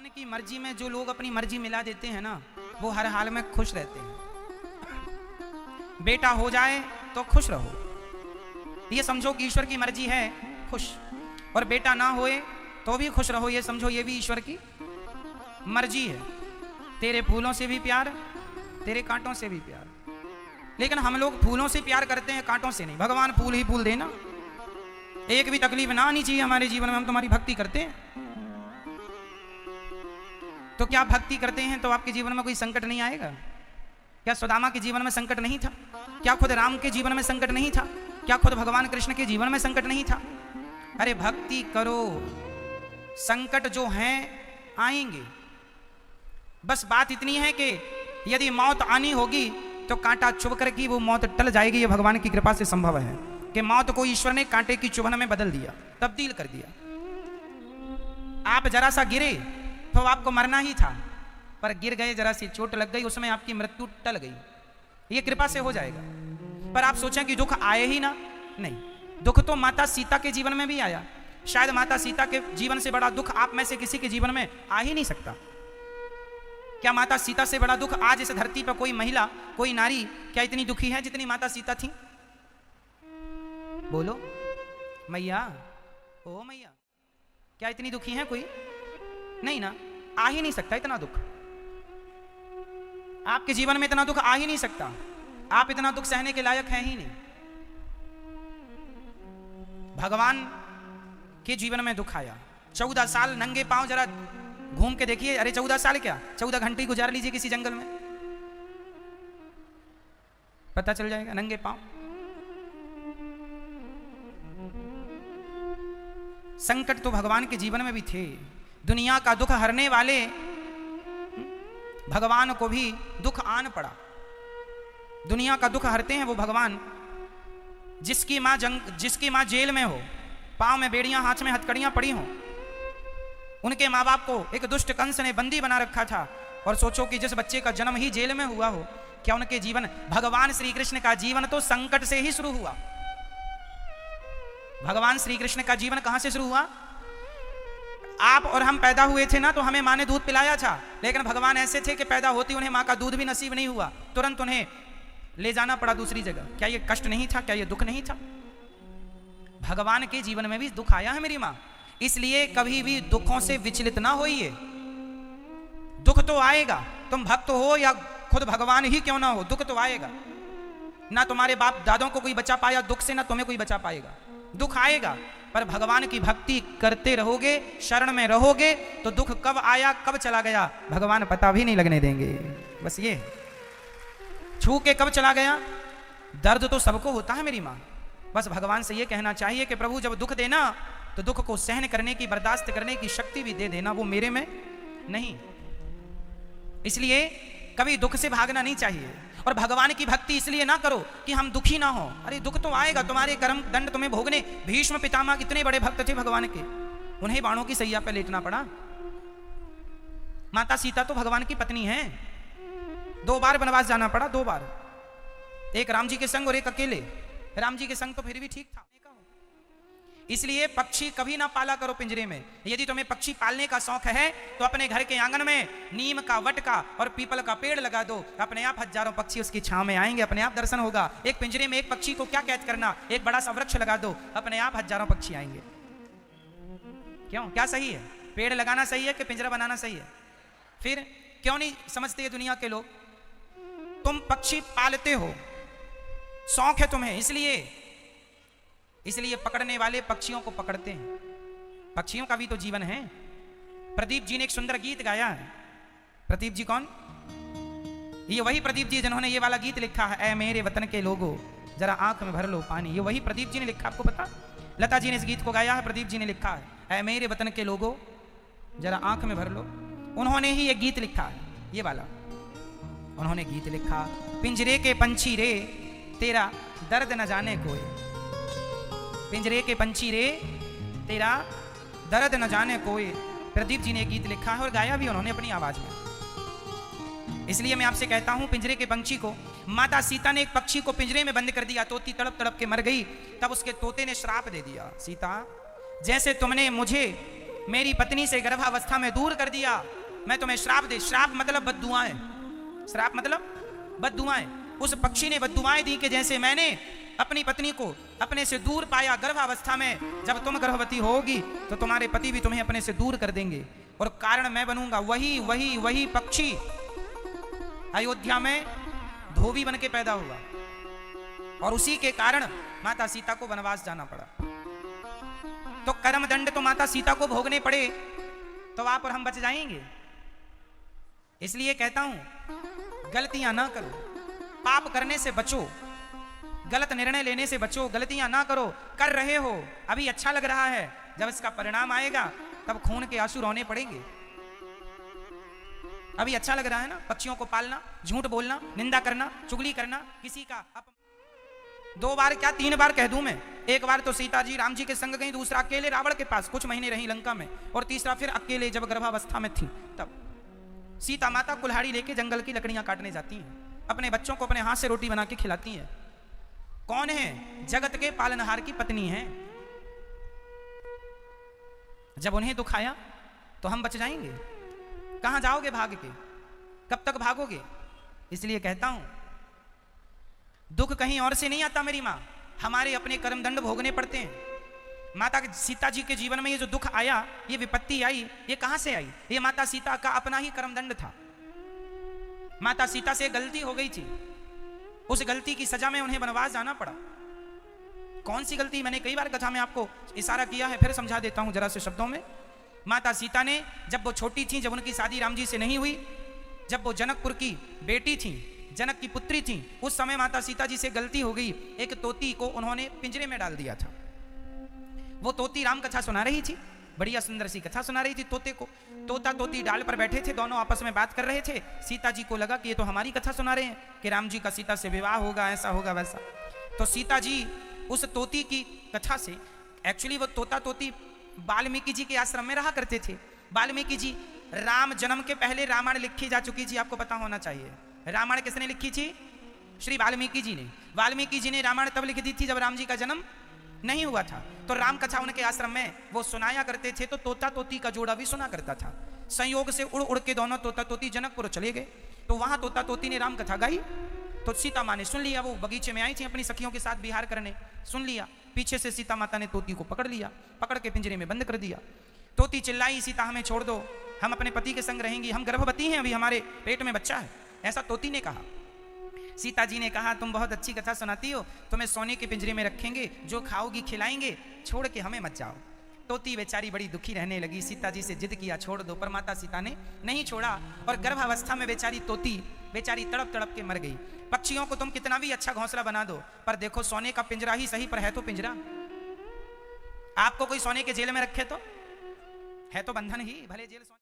भगवान की मर्जी में जो लोग अपनी मर्जी मिला देते हैं ना, वो हर हाल में खुश रहते हैं। बेटा हो जाए तो खुश रहो, ये समझो कि ईश्वर की मर्जी है, खुश। और बेटा ना होए तो भी खुश रहो, ये समझो ये भी ईश्वर की मर्जी है। तेरे फूलों से भी प्यार, तेरे कांटों से भी प्यार। लेकिन हम लोग फूलों से प्यार करते हैं, कांटों से नहीं। भगवान फूल ही फूल देना, एक भी तकलीफ ना आनी चाहिए हमारे जीवन में, हम तुम्हारी भक्ति करते हैं। तो क्या भक्ति करते हैं तो आपके जीवन में कोई संकट नहीं आएगा? क्या सुदामा के जीवन में संकट नहीं था? क्या खुद राम के जीवन में संकट नहीं था? क्या खुद भगवान कृष्ण के जीवन में संकट नहीं था? अरे भक्ति करो, संकट जो हैं आएंगे। बस बात इतनी है कि यदि मौत आनी होगी तो कांटा चुभ कर की वो मौत टल जाएगी। ये भगवान की कृपा से संभव है कि मौत को ईश्वर ने कांटे की चुभन में बदल दिया, तब्दील कर दिया। आप जरा सा गिरे तो आपको मरना ही था, पर गिर गए, जरा सी चोट लग गई, उसमें आपकी मृत्यु टल गई। ये कृपा से हो जाएगा। पर आप सोचें कि दुख आए ही ना, नहीं। दुख तो माता सीता के जीवन में भी आया। शायद माता सीता के जीवन से बड़ा दुख आप में से किसी के जीवन में आ ही नहीं सकता। क्या माता सीता से बड़ा दुख आज इस धरती पर कोई महिला, कोई नारी क्या इतनी दुखी है जितनी माता सीता थी? बोलो मैया, ओ मैया, क्या इतनी दुखी है कोई? नहीं ना, आ ही नहीं सकता इतना दुख। आपके जीवन में इतना दुख आ ही नहीं सकता। आप इतना दुख सहने के लायक हैं ही नहीं। भगवान के जीवन में दुख आया। 14 साल नंगे पांव जरा घूम के देखिए। अरे 14 साल क्या, 14 घंटे गुजार लीजिए किसी जंगल में, पता चल जाएगा। नंगे पांव, संकट तो भगवान के जीवन में भी थे। दुनिया का दुख हरने वाले भगवान को भी दुख आन पड़ा। दुनिया का दुख हरते हैं वो भगवान। जिसकी माँ जेल में हो, पांव में बेड़ियां, हाथ में हथकड़ियां पड़ी हों, उनके माँ बाप को एक दुष्ट कंस ने बंदी बना रखा था। और सोचो कि जिस बच्चे का जन्म ही जेल में हुआ हो, क्या उनके जीवन, भगवान श्री कृष्ण का जीवन तो संकट से ही शुरू हुआ। भगवान श्री कृष्ण का जीवन कहां से शुरू हुआ? आप और हम पैदा हुए थे ना, तो हमें माँ ने दूध पिलाया था। लेकिन भगवान ऐसे थे कि पैदा होती उन्हें माँ का दूध भी नसीब नहीं हुआ, तुरंत उन्हें ले जाना पड़ा दूसरी जगह। क्या ये कष्ट नहीं था? क्या ये दुख नहीं था? भगवान के जीवन में भी दुख आया है मेरी माँ। इसलिए कभी भी दुखों से विचलित ना होइए। दुख तो आएगा, तुम भक्त हो या खुद भगवान ही क्यों ना हो, दुख तो आएगा। ना तुम्हारे बाप दादों को कोई बचा पाया दुख से, ना तुम्हें कोई बचा पाएगा। दुख आएगा, पर भगवान की भक्ति करते रहोगे, शरण में रहोगे, तो दुख कब आया कब चला गया भगवान पता भी नहीं लगने देंगे। बस ये छू के कब चला गया। दर्द तो सबको होता है मेरी माँ। बस भगवान से ये कहना चाहिए कि प्रभु जब दुख देना तो दुख को सहन करने की, बर्दाश्त करने की शक्ति भी दे देना, वो मेरे में नहीं। इसलिए कभी दुख से भागना नहीं चाहिए। और भगवान की भक्ति इसलिए ना करो कि हम दुखी ना हो। अरे दुख तो आएगा, तुम्हारे कर्म दंड तुम्हें भोगने। भीष्म पितामह कितने बड़े भक्त थे भगवान के, उन्हें बाणों की सैया पर लेटना पड़ा। माता सीता तो भगवान की पत्नी है, 2 बार वनवास जाना पड़ा, 2 बार। एक राम जी के संग और एक अकेले। राम जी के संग तो फिर भी ठीक था। इसलिए पक्षी कभी ना पाला करो पिंजरे में। यदि तुम्हें पक्षी पालने का शौक है तो अपने घर के आंगन में नीम का, वट का और पीपल का पेड़ लगा दो। अपने आप हजारों पक्षी उसकी छांव में आएंगे, अपने आप दर्शन होगा। एक पिंजरे में एक पक्षी को क्या कैद करना, एक बड़ा सा वृक्ष लगा दो, अपने आप हजारों पक्षी आएंगे। क्यों, क्या सही है? पेड़ लगाना सही है कि पिंजरा बनाना सही है? फिर क्यों नहीं समझते ये दुनिया के लोग? तुम पक्षी पालते हो, शौक है तुम्हें, इसलिए पकड़ने वाले पक्षियों को पकड़ते हैं। पक्षियों का भी तो जीवन है। प्रदीप जी ने एक सुंदर गीत गाया है। प्रदीप जी कौन? ये वही प्रदीप जी जिन्होंने ये वाला गीत लिखा है, ऐ मेरे वतन के लोगों जरा आंख में भर लो पानी। ये वही प्रदीप जी ने लिखा, आपको पता? लता जी ने इस गीत को गाया है, प्रदीप जी ने लिखा है, ऐ मेरे वतन के लोगों जरा आंख में भर लो। उन्होंने ही ये गीत लिखा है, ये वाला उन्होंने गीत लिखा। पिंजरे के पंछी रे तेरा दर्द न जाने कोई, पिंजरे के पंछी रे तेरा दर्द न जाने कोई। प्रदीप जी ने गीत लिखा है और गाया भी उन्होंने अपनी आवाज में। इसलिए मैं आपसे कहता हूं, पिंजरे के पंछी को, माता सीता ने एक पक्षी को पिंजरे में बंद कर दिया, तोती तड़प तड़प के मर गई। तब उसके तोते ने श्राप दे दिया, सीता जैसे तुमने मुझे मेरी पत्नी से गर्भावस्था में दूर कर दिया, मैं तुम्हें श्राप दे। श्राप मतलब बद्दुआएं, श्राप मतलब बद्दुआएं। उस पक्षी ने बद्दुआएं दी कि जैसे मैंने अपनी पत्नी को अपने से दूर पाया गर्भावस्था में, जब तुम गर्भवती होगी तो तुम्हारे पति भी तुम्हें अपने से दूर कर देंगे और कारण मैं बनूंगा। वही पक्षी अयोध्या में धोबी बन के पैदा हुआ और उसी के कारण माता सीता को वनवास जाना पड़ा। तो कर्म दंड तो माता सीता को भोगने पड़े तो आप और हम बच जाएंगे। इसलिए कहता हूं गलतियां ना करो, पाप करने से बचो, गलत निर्णय लेने से बचो, गलतियां ना करो। कर रहे हो अभी अच्छा लग रहा है, जब इसका परिणाम आएगा तब खून के आंसू रोने पड़ेंगे। अभी अच्छा लग रहा है ना, पक्षियों को पालना, झूठ बोलना, निंदा करना, चुगली करना, किसी का 2 बार क्या 3 बार कह दूं मैं। एक बार तो सीता जी राम जी के संग गई, दूसरा अकेले रावण के पास कुछ महीने रही लंका में, और तीसरा फिर अकेले जब गर्भावस्था में थी तब। सीता माता कुल्हाड़ी लेके जंगल की लकड़ियां काटने जाती हैं, अपने बच्चों को अपने हाथ से रोटी बना के खिलाती हैं। कौन है? जगत के पालनहार की पत्नी है। जब उन्हें दुख आया तो हम बच जाएंगे। कहां जाओगे भाग के? कब तक भागोगे? इसलिए कहता हूं दुख कहीं और से नहीं आता मेरी मां, हमारे अपने कर्म दंड भोगने पड़ते हैं। माता सीता जी के जीवन में ये जो दुख आया, ये विपत्ति आई, ये कहां से आई? ये माता सीता का अपना ही कर्म दंड था। माता सीता से गलती हो गई थी, उस गलती की सजा में उन्हें वनवास जाना पड़ा। कौन सी गलती? मैंने कई बार कथा में आपको इशारा किया है, फिर समझा देता हूं जरा से शब्दों में। माता सीता ने जब वो छोटी थी, जब उनकी शादी राम जी से नहीं हुई, जब वो जनकपुर की बेटी थी, जनक की पुत्री थी, उस समय माता सीता जी से गलती हो गई। एक तोती को उन्होंने पिंजरे में डाल दिया था। वो तोती राम कथा सुना रही थी, बढ़िया सुंदर सी कथा सुना रही थी तोते को। तोता तोती डाल पर बैठे थे, दोनों आपस में बात कर रहे थे। सीता जी को लगा कि ये तो हमारी कथा सुना रहे हैं कि राम जी का सीता से विवाह होगा, ऐसा होगा वैसा। तो सीता जी उस तोती की कथा से, एक्चुअली वो तोता तोती वाल्मीकि जी के आश्रम में रहा करते थे। वाल्मीकि जी, राम जन्म के पहले रामायण लिखी जा चुकी थी, आपको पता होना चाहिए। रामायण किसने लिखी थी? श्री वाल्मीकि जी ने। वाल्मीकि जी ने रामायण तब लिख दी थी जब राम जी का जन्म नहीं हुआ था। तो राम कथा उनके आश्रम में वो सुनाया करते थे, तो तोता तोती का जोड़ा भी सुना करता था। संयोग से उड़ उड़ के दोनों तोता तोती जनकपुर चले गए, तो वहां तोता तोती ने राम कथा गाई। तो सीता माँ ने सुन लिया, वो बगीचे में आई थी अपनी सखियों के साथ विहार करने, सुन लिया। पीछे से सीता माता ने तोती को पकड़ लिया, पकड़ के पिंजरे में बंद कर दिया। तोती चिल्लाई, सीता हमें छोड़ दो, हम अपने पति के संग रहेंगी, हम गर्भवती हैं, अभी हमारे पेट में बच्चा है, ऐसा तोती ने कहा। सीता जी ने कहा तुम बहुत अच्छी कथा सुनाती हो, तुम्हें सोने के पिंजरे में रखेंगे, जो खाओगी खिलाएंगे, छोड़ के हमें मत जाओ। तोती बेचारी बड़ी दुखी रहने लगी, सीता जी से जिद किया छोड़ दो, पर माता सीता ने नहीं छोड़ा और गर्भावस्था में बेचारी तोती बेचारी तड़प तड़प के मर गई। पक्षियों को तुम कितना भी अच्छा घोंसला बना दो, पर देखो सोने का पिंजरा ही सही, पर है तो पिंजरा। आपको कोई सोने के जेल में रखे तो है तो बंधन ही, भले जेल